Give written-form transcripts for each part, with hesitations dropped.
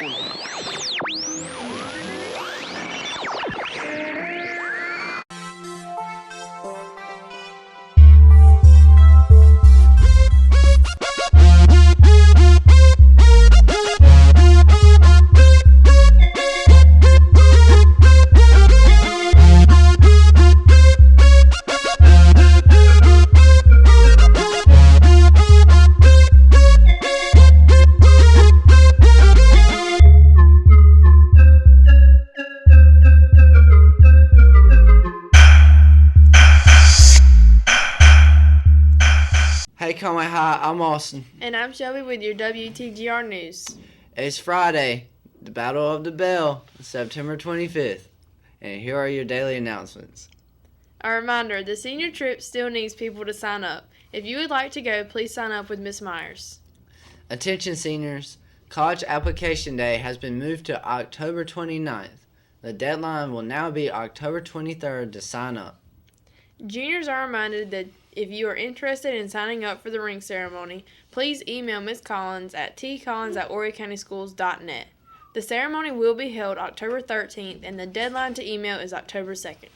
Hey Conway High, I'm Austin. And I'm Shelby with your WTGR News. It's Friday, the Battle of the Bell, September 25th. And here are your daily announcements. A reminder, the senior trip still needs people to sign up. If you would like to go, please sign up with Miss Myers. Attention seniors, college application day has been moved to October 29th. The deadline will now be October 23rd to sign up. Juniors are reminded that if you are interested in signing up for the ring ceremony, please email Ms. Collins at tcollins@horrycountyschools.net. The ceremony will be held October 13th, and the deadline to email is October 2nd.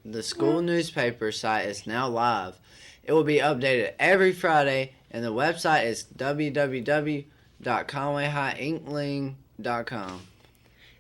The school newspaper site is now live. It will be updated every Friday, and the website is www.conwayhighinkling.com.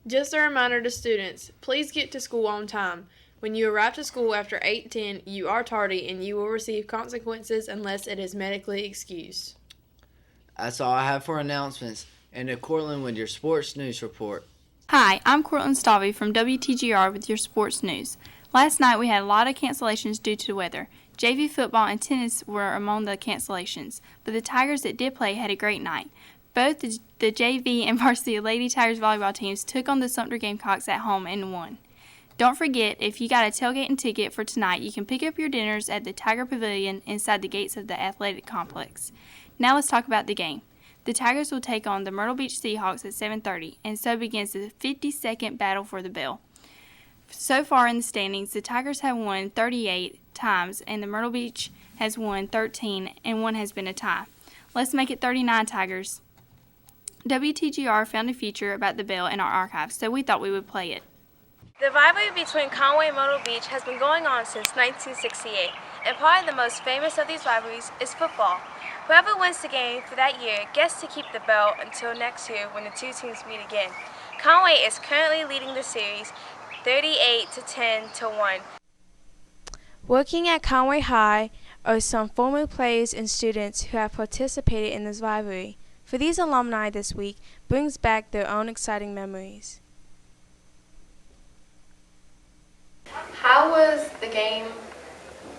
Just a reminder to students, please get to school on time. When you arrive to school after 8:10, you are tardy and you will receive consequences unless it is medically excused. That's all I have for announcements. And to Cortland with your sports news report. Hi, I'm Cortland Stalvey from WTGR with your sports news. Last night we had a lot of cancellations due to the weather. JV football and tennis were among the cancellations, but the Tigers that did play had a great night. Both the JV and varsity Lady Tigers volleyball teams took on the Sumter Gamecocks at home and won. Don't forget, if you got a tailgating ticket for tonight, you can pick up your dinners at the Tiger Pavilion inside the gates of the athletic complex. Now let's talk about the game. The Tigers will take on the Myrtle Beach Seahawks at 7:30, and so begins the 52nd battle for the bell. So far in the standings, the Tigers have won 38 times, and the Myrtle Beach has won 13, and one has been a tie. Let's make it 39 Tigers. WTGR found a feature about the bell in our archives, so we thought we would play it. The rivalry between Conway and Myrtle Beach has been going on since 1968, and probably the most famous of these rivalries is football. Whoever wins the game for that year gets to keep the belt until next year when the two teams meet again. Conway is currently leading the series 38-10-1. Working at Conway High are some former players and students who have participated in this rivalry. For these alumni this week brings back their own exciting memories. How was the game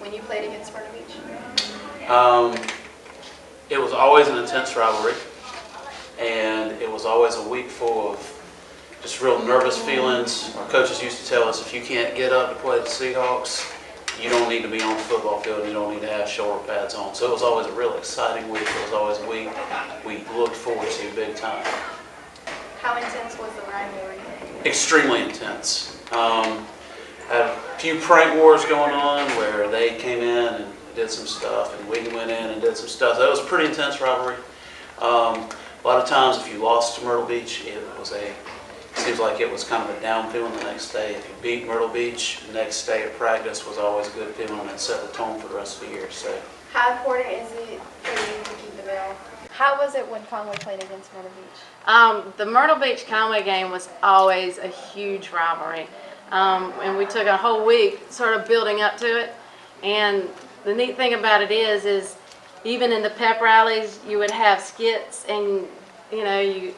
when you played against Myrtle Beach? It was always an intense rivalry, and it was always a week full of just real nervous feelings. Our coaches used to tell us, if you can't get up to play the Seahawks, you don't need to be on the football field, you don't need to have shoulder pads on. So it was always a real exciting week. It was always a week we looked forward to big time. How intense was the rivalry? Extremely intense. Had a few prank wars going on where they came in and did some stuff, and we went in and did some stuff. That was a pretty intense rivalry. A lot of times, if you lost to Myrtle Beach, it seems like it was kind of a down feeling the next day. If you beat Myrtle Beach, the next day of practice was always a good feeling, and it set the tone for the rest of the year. So, how important is it for you to keep the bell? How was it when Conway played against Myrtle Beach? The Myrtle Beach Conway game was always a huge rivalry. And we took a whole week sort of building up to it. And the neat thing about it is even in the pep rallies, you would have skits, and you'd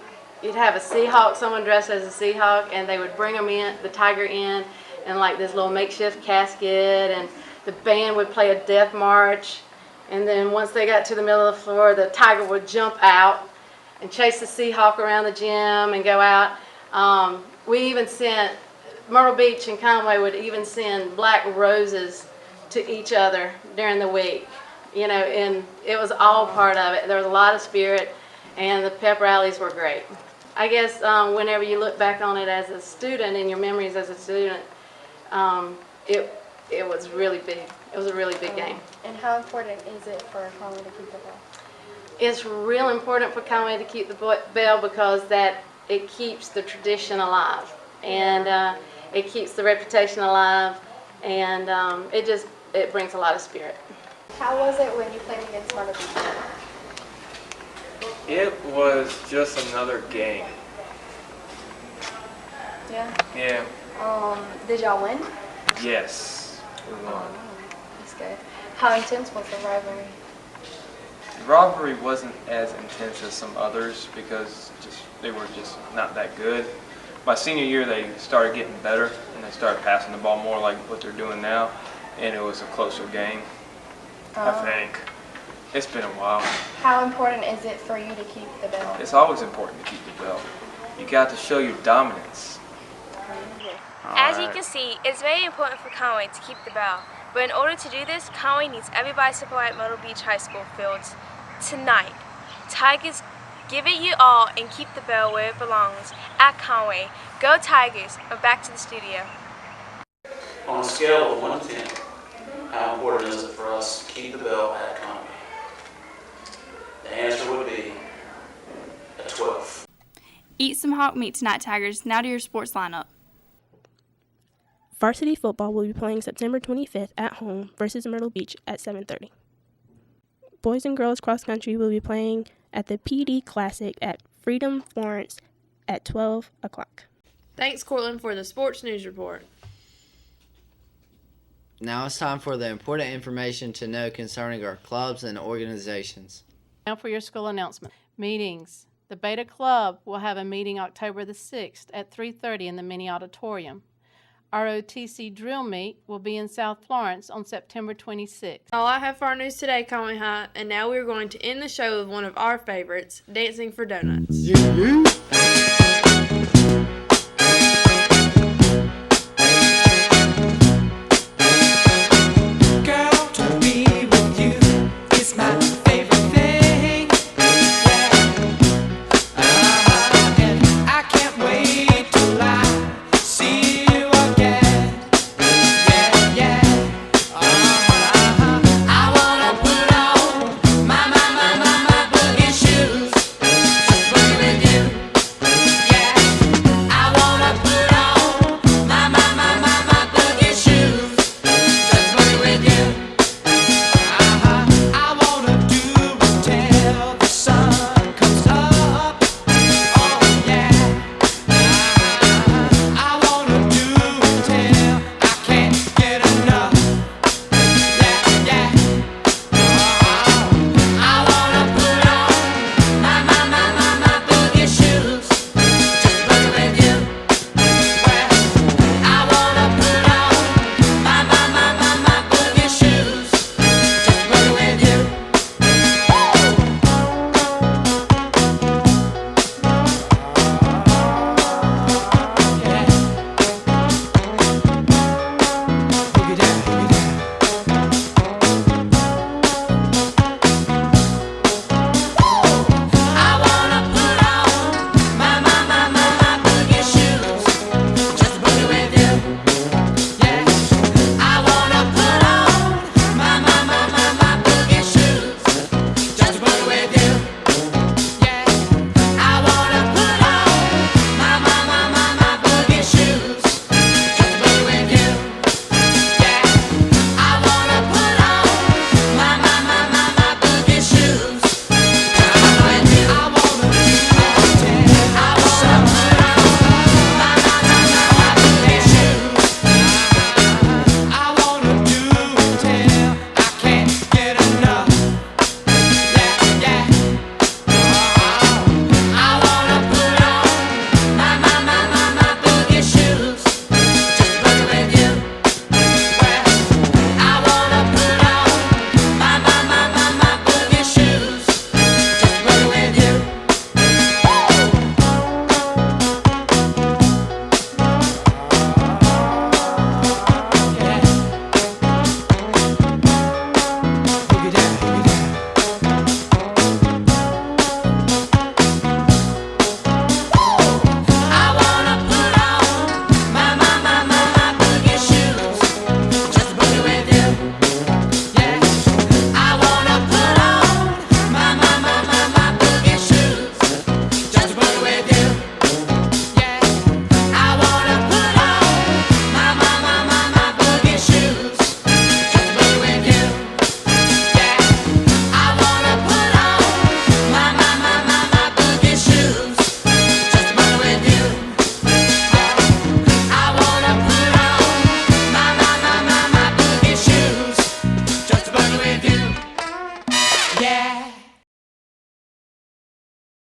have a Seahawk, someone dressed as a Seahawk, and they would bring the Tiger in like this little makeshift casket, and the band would play a death march. And then once they got to the middle of the floor, the Tiger would jump out and chase the Seahawk around the gym and go out. We even sent Myrtle Beach and Conway would even send black roses to each other during the week, and it was all part of it. There was a lot of spirit, and the pep rallies were great. I guess whenever you look back on it as a student, in your memories as a student, it was really big. It was a really big game. And how important is it for Conway to keep the bell? It's real important for Conway to keep the bell because that it keeps the tradition alive, and it keeps the reputation alive, and it brings a lot of spirit. How was it when you played against Myrtle Beach? It was just another game. Yeah. Yeah. Did y'all win? Yes. We won. That's good. How intense was the rivalry? The rivalry wasn't as intense as some others because they were just not that good. My senior year, they started getting better and they started passing the ball more like what they're doing now, and it was a closer game. I think. It's been a while. How important is it for you to keep the belt? It's always important to keep the belt. You got to show your dominance. As you can see, it's very important for Conway to keep the bell. But in order to do this, Conway needs everybody's support at Myrtle Beach High School fields tonight. Tigers, give it your all and keep the bell where it belongs at Conway. Go Tigers! And back to the studio. On a scale of 1 to 10, how important is it for us to keep the bell at Conway? The answer would be a 12. Eat some hawk meat tonight, Tigers. Now to your sports lineup. Varsity football will be playing September 25th at home versus Myrtle Beach at 7:30. Boys and girls cross country will be playing at the PD Classic at Freedom, Florence at 12 o'clock. Thanks, Cortland, for the sports news report. Now it's time for the important information to know concerning our clubs and organizations. Now for your school announcement. Meetings. The Beta Club will have a meeting October the 6th at 3:30 in the mini auditorium. ROTC drill meet will be in South Florence on September 26th. All I have for our news today, Conway High, and now we're going to end the show with one of our favorites, Dancing for Donuts. Yeah.